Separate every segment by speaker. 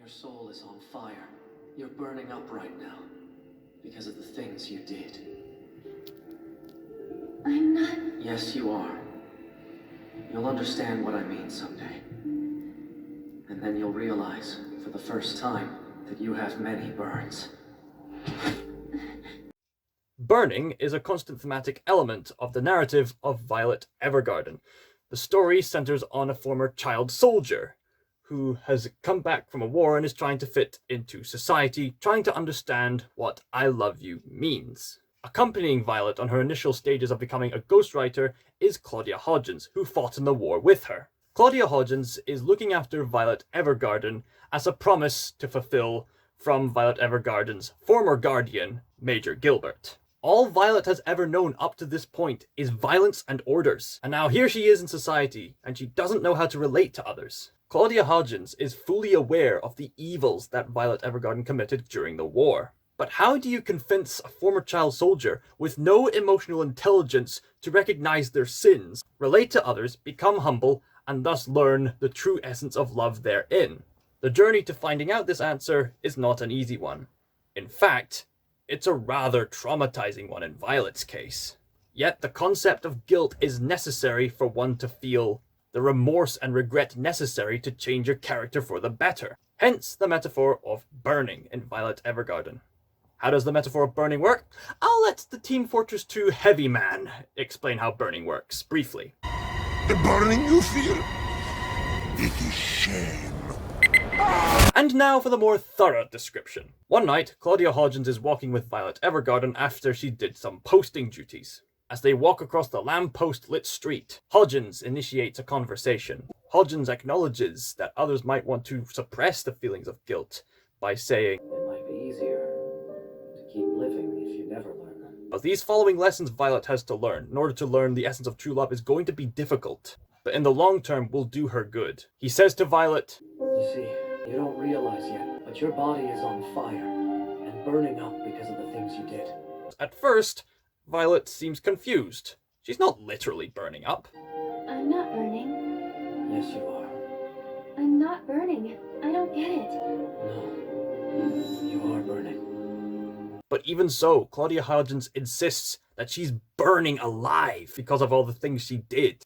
Speaker 1: Your soul is on fire. You're burning up right now because of the things you did.
Speaker 2: I'm not...
Speaker 1: Yes, you are. You'll understand what I mean someday. And then you'll realize, for the first time, that you have many burns.
Speaker 3: Burning is a constant thematic element of the narrative of Violet Evergarden. The story centers on a former child soldier who has come back from a war and is trying to fit into society, trying to understand what I love you means. Accompanying Violet on her initial stages of becoming a ghostwriter is Claudia Hodgins, who fought in the war with her. Claudia Hodgins is looking after Violet Evergarden as a promise to fulfill from Violet Evergarden's former guardian, Major Gilbert. All Violet has ever known up to this point is violence and orders, and now here she is in society, and she doesn't know how to relate to others. Claudia Hodgins is fully aware of the evils that Violet Evergarden committed during the war. But how do you convince a former child soldier with no emotional intelligence to recognize their sins, relate to others, become humble, and thus learn the true essence of love therein? The journey to finding out this answer is not an easy one. In fact, it's a rather traumatizing one in Violet's case. Yet the concept of guilt is necessary for one to feel the remorse and regret necessary to change your character for the better. Hence the metaphor of burning in Violet Evergarden. How does the metaphor of burning work? I'll let the Team Fortress 2 heavy man explain how burning works, briefly.
Speaker 4: The burning you feel? It is shame.
Speaker 3: And now for the more thorough description. One night, Claudia Hodgins is walking with Violet Evergarden after she did some posting duties. As they walk across the lamppost-lit street, Hodgins initiates a conversation. Hodgins acknowledges that others might want to suppress the feelings of guilt by saying,
Speaker 1: It might be easier to keep living if you never learn them.
Speaker 3: but these following lessons Violet has to learn in order to learn the essence of true love is going to be difficult, but in the long term will do her good. He says to Violet,
Speaker 1: You see, you don't realize yet, but your body is on fire and burning up because of the things you did.
Speaker 3: at first, Violet seems confused. She's not literally burning up.
Speaker 2: I'm not burning.
Speaker 1: Yes, you are.
Speaker 2: I'm not burning. I don't get it.
Speaker 1: No, you are burning.
Speaker 3: But even so, Claudia Hodgins insists that she's burning alive because of all the things she did.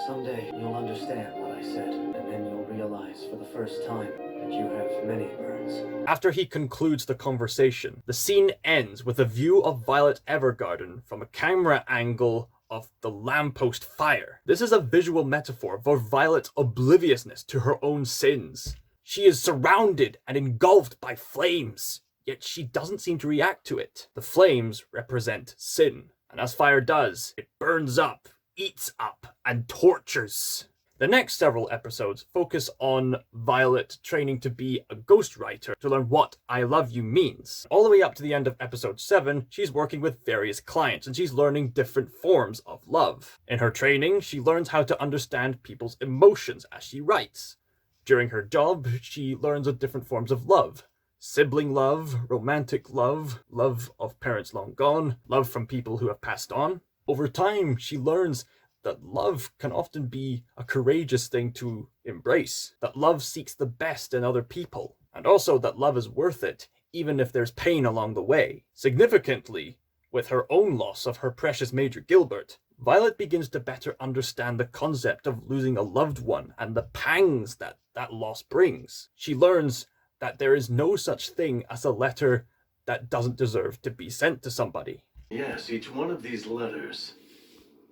Speaker 1: Someday you'll understand what I said, and then you'll realize for the first time that you have many burns.
Speaker 3: After he concludes the conversation, the scene ends with a view of Violet Evergarden from a camera angle of the lamppost fire. This is a visual metaphor for Violet's obliviousness to her own sins. She is surrounded and engulfed by flames, yet she doesn't seem to react to it. The flames represent sin, and as fire does, it burns up, eats up, and tortures. The next several episodes focus on Violet training to be a ghostwriter to learn what I love you means. All the way up to the end of episode 7, she's working with various clients and she's learning different forms of love. In her training, she learns how to understand people's emotions as she writes. During her job, she learns of different forms of love. Sibling love, romantic love, love of parents long gone, love from people who have passed on. Over time, she learns that love can often be a courageous thing to embrace, that love seeks the best in other people, and also that love is worth it, even if there's pain along the way. Significantly, with her own loss of her precious Major Gilbert, Violet begins to better understand the concept of losing a loved one and the pangs that that loss brings. She learns that there is no such thing as a letter that doesn't deserve to be sent to somebody.
Speaker 5: Yes, each one of these letters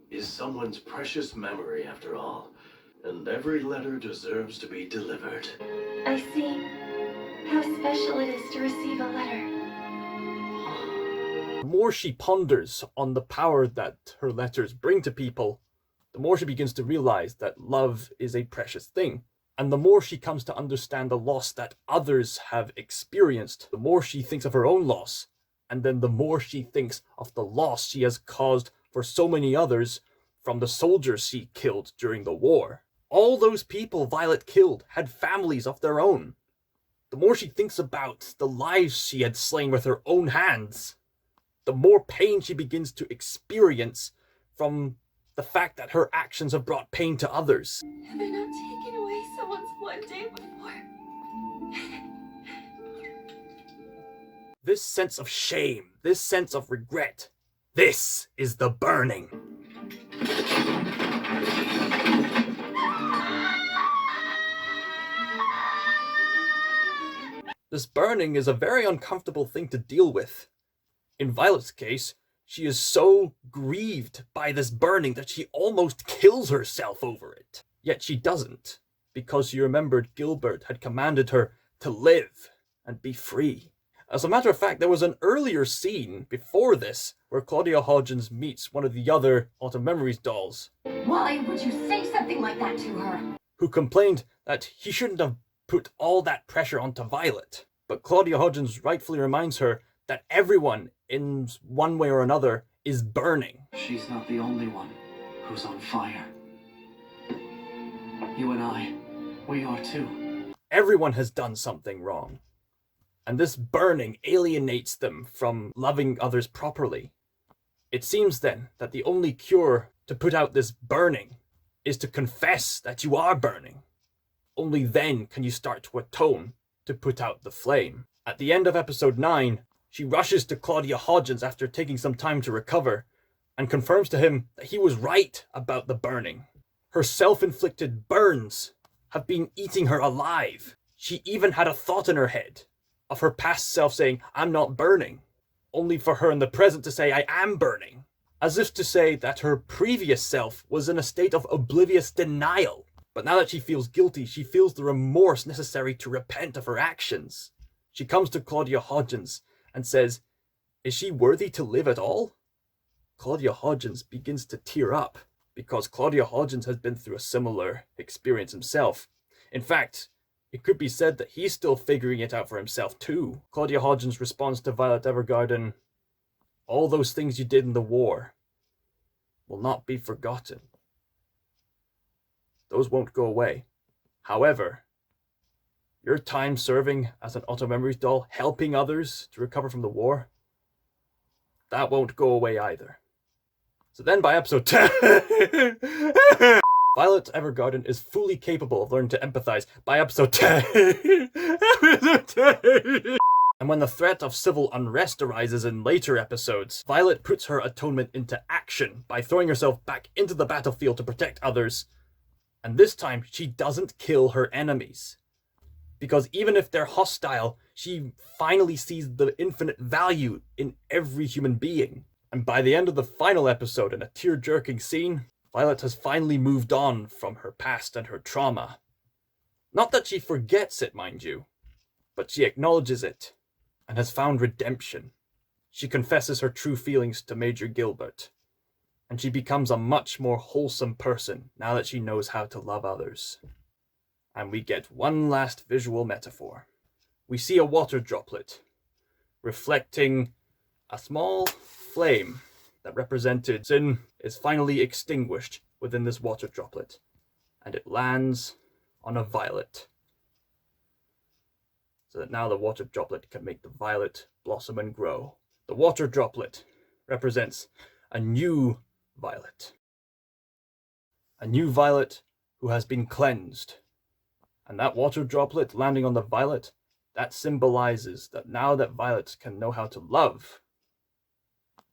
Speaker 5: is someone's precious memory after all, and every letter deserves to be delivered.
Speaker 2: I see how special it is to receive a letter.
Speaker 3: The more she ponders on the power that her letters bring to people, the more she begins to realize that love is a precious thing. And the more she comes to understand the loss that others have experienced, the more she thinks of her own loss, and then the more she thinks of the loss she has caused for so many others from the soldiers she killed during the war. All those people Violet killed had families of their own. The more she thinks about the lives she had slain with her own hands, the more pain she begins to experience from the fact that her actions have brought pain to others.
Speaker 2: Have I not taken away someone's one day before?
Speaker 3: This sense of shame, this sense of regret, this is the burning. This burning is a very uncomfortable thing to deal with. In Violet's case, she is so grieved by this burning that she almost kills herself over it. Yet she doesn't, because she remembered Gilbert had commanded her to live and be free. As a matter of fact, there was an earlier scene before this where Claudia Hodgins meets one of the other Autumn Memories dolls.
Speaker 2: Why would you say something like that to her?
Speaker 3: Who complained that he shouldn't have put all that pressure onto Violet. But Claudia Hodgins rightfully reminds her that everyone, in one way or another, is burning.
Speaker 1: She's not the only one who's on fire. You and I, we are too.
Speaker 3: Everyone has done something wrong. And this burning alienates them from loving others properly. It seems then that the only cure to put out this burning is to confess that you are burning. Only then can you start to atone to put out the flame. At the end of episode 9, she rushes to Claudia Hodgins after taking some time to recover and confirms to him that he was right about the burning. Her self-inflicted burns have been eating her alive. She even had a thought in her head of her past self saying, "I'm not burning," only for her in the present to say, "I am burning," as if to say that her previous self was in a state of oblivious denial. But now that she feels guilty, she feels the remorse necessary to repent of her actions. She comes to Claudia Hodgins and says, is she worthy to live at all? Claudia Hodgins begins to tear up because Claudia Hodgins has been through a similar experience himself. In fact, it could be said that he's still figuring it out for himself too. Claudia Hodgins responds to Violet Evergarden, all those things you did in the war will not be forgotten. Those won't go away. However, your time serving as an Autumn Memories doll, helping others to recover from the war, that won't go away either. So then by episode 10, Violet Evergarden is fully capable of learning to empathize by episode 10. And when the threat of civil unrest arises in later episodes, Violet puts her atonement into action by throwing herself back into the battlefield to protect others. And this time, she doesn't kill her enemies. Because even if they're hostile, she finally sees the infinite value in every human being. And by the end of the final episode, in a tear-jerking scene, Violet has finally moved on from her past and her trauma. Not that she forgets it, mind you, but she acknowledges it and has found redemption. She confesses her true feelings to Major Gilbert, and she becomes a much more wholesome person now that she knows how to love others. And we get one last visual metaphor. We see a water droplet reflecting a small flame that represented sin is finally extinguished within this water droplet, and it lands on a violet. So that now the water droplet can make the violet blossom and grow. The water droplet represents a new violet. A new violet who has been cleansed. And that water droplet landing on the violet, that symbolizes that now that Violet can know how to love,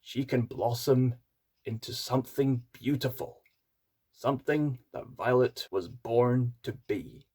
Speaker 3: she can blossom into something beautiful. Something that Violet was born to be.